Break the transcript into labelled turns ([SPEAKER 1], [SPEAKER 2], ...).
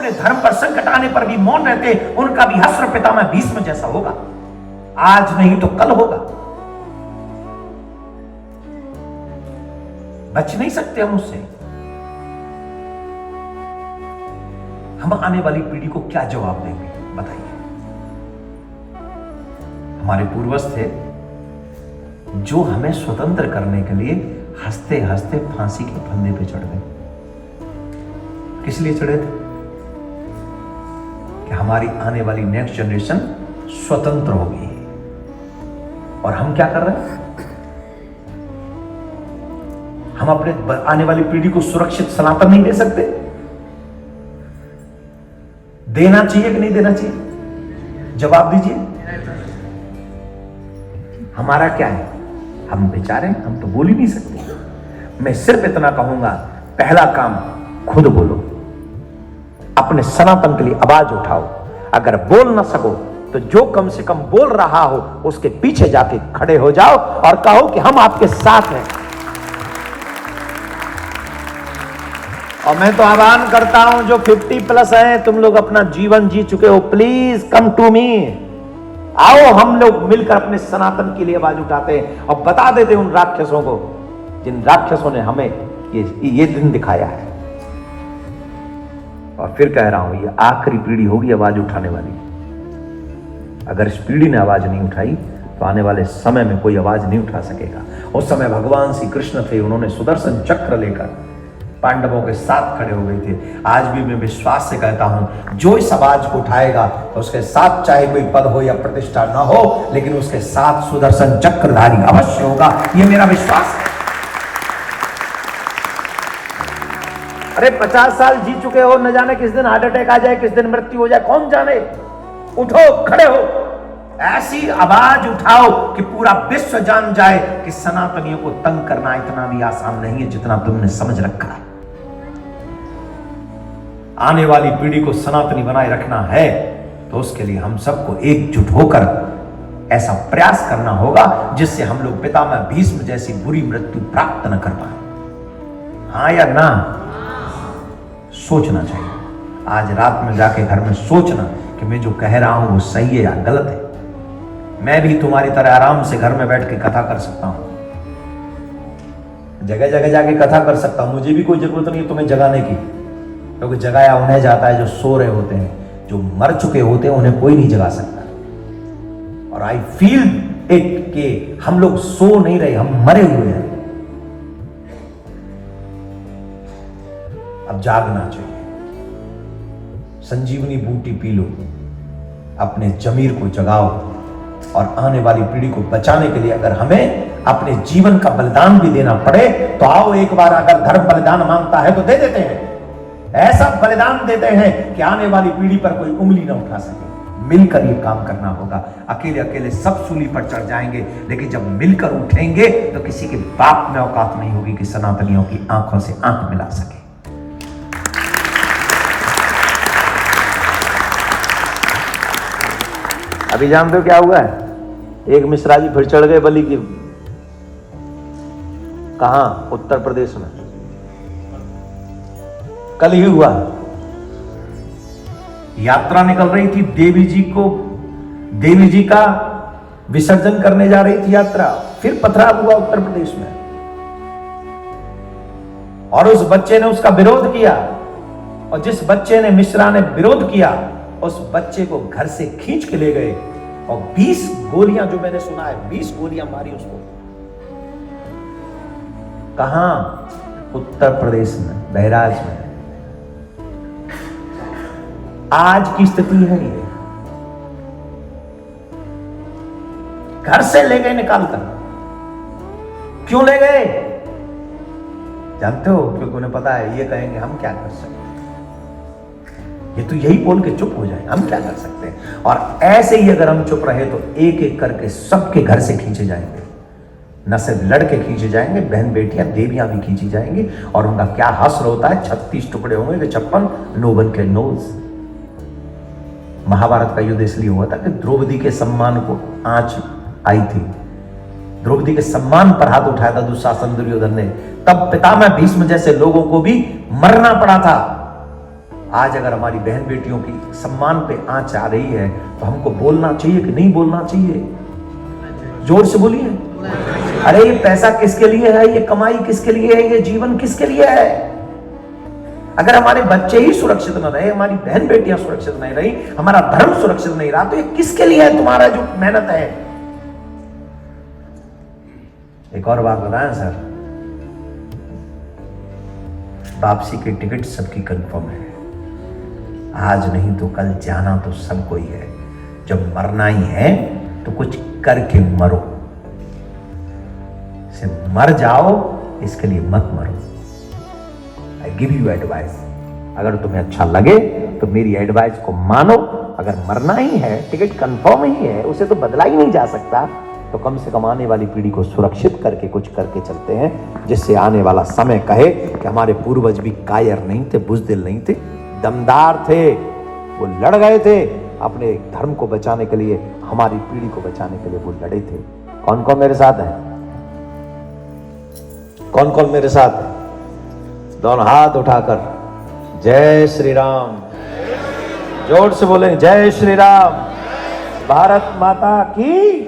[SPEAKER 1] अपने धर्म पर संकट आने पर भी मौन रहते, उनका भी हश्र पितामह भीष्म जैसा होगा। आज नहीं तो कल होगा। बच नहीं सकते हम उससे। हम आने वाली पीढ़ी को क्या जवाब देंगे बताइए। हमारे पूर्वज थे जो हमें स्वतंत्र करने के लिए हंसते हंसते फांसी के फंदे पे चढ़ गए। किस लिए चढ़े थे? कि हमारी आने वाली नेक्स्ट जनरेशन स्वतंत्र होगी। और हम क्या कर रहे हैं? हम अपने आने वाली पीढ़ी को सुरक्षित सनातन नहीं दे सकते। देना चाहिए कि नहीं देना चाहिए? जवाब दीजिए। हमारा क्या है? हम बेचारे, हम तो बोल ही नहीं सकते। मैं सिर्फ इतना कहूंगा, पहला काम खुद बोलो, अपने सनातन के लिए आवाज उठाओ। अगर बोल ना सको तो जो कम से कम बोल रहा हो उसके पीछे जाके खड़े हो जाओ और कहो कि हम आपके साथ हैं। और मैं तो आह्वान करता हूं जो 50+ हैं, तुम लोग अपना जीवन जी चुके हो, प्लीज कम टू मी। आओ हम लोग मिलकर अपने सनातन के लिए आवाज उठाते हैं और बता देते उन राक्षसों को, जिन राक्षसों ने हमें ये दिन दिखाया है। और फिर कह रहा हूं, ये आखिरी पीढ़ी होगी आवाज उठाने वाली। अगर इस पीढ़ी ने आवाज नहीं उठाई तो आने वाले समय में कोई आवाज नहीं उठा सकेगा। उस समय भगवान श्री कृष्ण थे, उन्होंने सुदर्शन चक्र लेकर पांडवों के साथ खड़े हो गए थे। आज भी मैं विश्वास से कहता हूं, जो इस आवाज को उठाएगा तो उसके साथ चाहे कोई पद हो या प्रतिष्ठा ना हो, लेकिन उसके साथ सुदर्शन चक्रधारी अवश्य होगा। यह मेरा विश्वास है। अरे 50 साल जी चुके हो, न जाने किस दिन हार्ट अटैक आ जाए, किस दिन मृत्यु हो जाए, कौन जाने। उठो, खड़े हो, ऐसी आवाज उठाओ कि पूरा विश्व जान जाए कि सनातनियों को तंग करना इतना भी आसान नहीं है जितना तुमने समझ रखा है। आने वाली पीढ़ी को सनातनी बनाए रखना है तो उसके लिए हम सबको एकजुट होकर ऐसा प्रयास करना होगा जिससे हम लोग पितामह भीष्म जैसी बुरी मृत्यु प्राप्त न कर पाए। हाँ या ना? सोचना चाहिए। आज रात में जाके घर में सोचना कि मैं जो कह रहा हूं वो सही है या गलत है। मैं भी तुम्हारी तरह आराम से घर में बैठ के कथा कर सकता हूं, जगह जगह जाके कथा कर सकता हूं। मुझे भी कोई जरूरत नहीं है तुम्हें जगाने की, क्योंकि जगाया उन्हें जाता है जो सो रहे होते हैं। जो मर चुके होते हैं उन्हें कोई नहीं जगा सकता। और आई फील इट कि हम लोग सो नहीं रहे, हम मरे हुए हैं। अब जागना चाहिए। संजीवनी बूटी पी लो, अपने जमीर को जगाओ और आने वाली पीढ़ी को बचाने के लिए अगर हमें अपने जीवन का बलिदान भी देना पड़े तो आओ एक बार। अगर धर्म बलिदान मांगता है तो दे देते हैं। ऐसा बलिदान देते हैं कि आने वाली पीढ़ी पर कोई उंगली ना उठा सके। मिलकर ये काम करना होगा। अकेले अकेले सब सूली पर चढ़ जाएंगे, लेकिन जब मिलकर उठेंगे तो किसी के बाप में औकात नहीं होगी कि सनातनियों की आंखों से आंख मिला सके। अभी जानते हो क्या हुआ है? एक मिश्रा जी फिर चढ़ गए बलि की। कहां? उत्तर प्रदेश में। कल ही हुआ। यात्रा निकल रही थी, देवी जी का विसर्जन करने जा रही थी यात्रा। फिर पथराव हुआ उत्तर प्रदेश में और उस बच्चे ने उसका विरोध किया। और जिस बच्चे ने, मिश्रा ने विरोध किया, उस बच्चे को घर से खींच के ले गए और 20 गोलियां, जो मैंने सुना है 20 गोलियां मारी उसको। कहां? उत्तर प्रदेश में, बहराज में। आज की स्थिति है ये। घर से ले गए निकालकर। क्यों ले गए? जानते हो? क्योंकि उन्हें पता है ये कहेंगे हम क्या कर सकते हैं, ये तो यही बोल के चुप हो जाए, हम क्या कर सकते हैं। और ऐसे ही अगर हम चुप रहे तो एक एक करके सबके घर से खींचे जाएंगे। न सिर्फ लड़के खींचे जाएंगे, बहन बेटियां देवियां भी खींची जाएंगी। और उनका क्या हश्र होता है, 36 टुकड़े होंगे कि 56 नो वन कैन नोज। महाभारत का युद्ध इसलिए हुआ था कि द्रौपदी के सम्मान को आंच आई थी। द्रौपदी के सम्मान पर हाथ उठाया था दुशासन दुर्योधन ने। तब पितामह भीष्म जैसे लोगों को भी मरना पड़ा था। आज अगर हमारी बहन बेटियों की सम्मान पे आंच आ रही है तो हमको बोलना चाहिए कि नहीं बोलना चाहिए? जोर से बोलिए। अरे ये पैसा किसके लिए है, ये कमाई किसके लिए है, ये जीवन किसके लिए है? अगर हमारे बच्चे ही सुरक्षित न रहे, हमारी बहन बेटियां सुरक्षित नहीं रही, हमारा धर्म सुरक्षित नहीं रहा, तो ये किसके लिए है तुम्हारा जो मेहनत है? एक और बात बताएं सर, वापसी की टिकट सबकी कंफर्म है। आज नहीं तो कल जाना तो सबको ही है। जब मरना ही है तो कुछ करके मरो। से मर जाओ, इसके लिए मत मरो। I give you advice. अगर तुम्हें अच्छा लगे तो मेरी एडवाइस को मानो। अगर मरना ही है, टिकट कंफर्म ही है, उसे तो बदला ही नहीं जा सकता, तो कम से कम आने वाली पीढ़ी को सुरक्षित करके कुछ करके चलते हैं, जिससे आने वाला समय कहे कि हमारे पूर्वज भी कायर नहीं थे, बुज़दिल नहीं थे, दमदार थे, वो लड़ गए थे अपने धर्म को बचाने के लिए, हमारी पीढ़ी को बचाने के लिए वो लड़े थे। कौन कौन मेरे साथ है? कौन कौन मेरे साथ है? दोनों हाथ उठाकर जय श्री राम, जोर से बोलें जय श्री राम। भारत माता की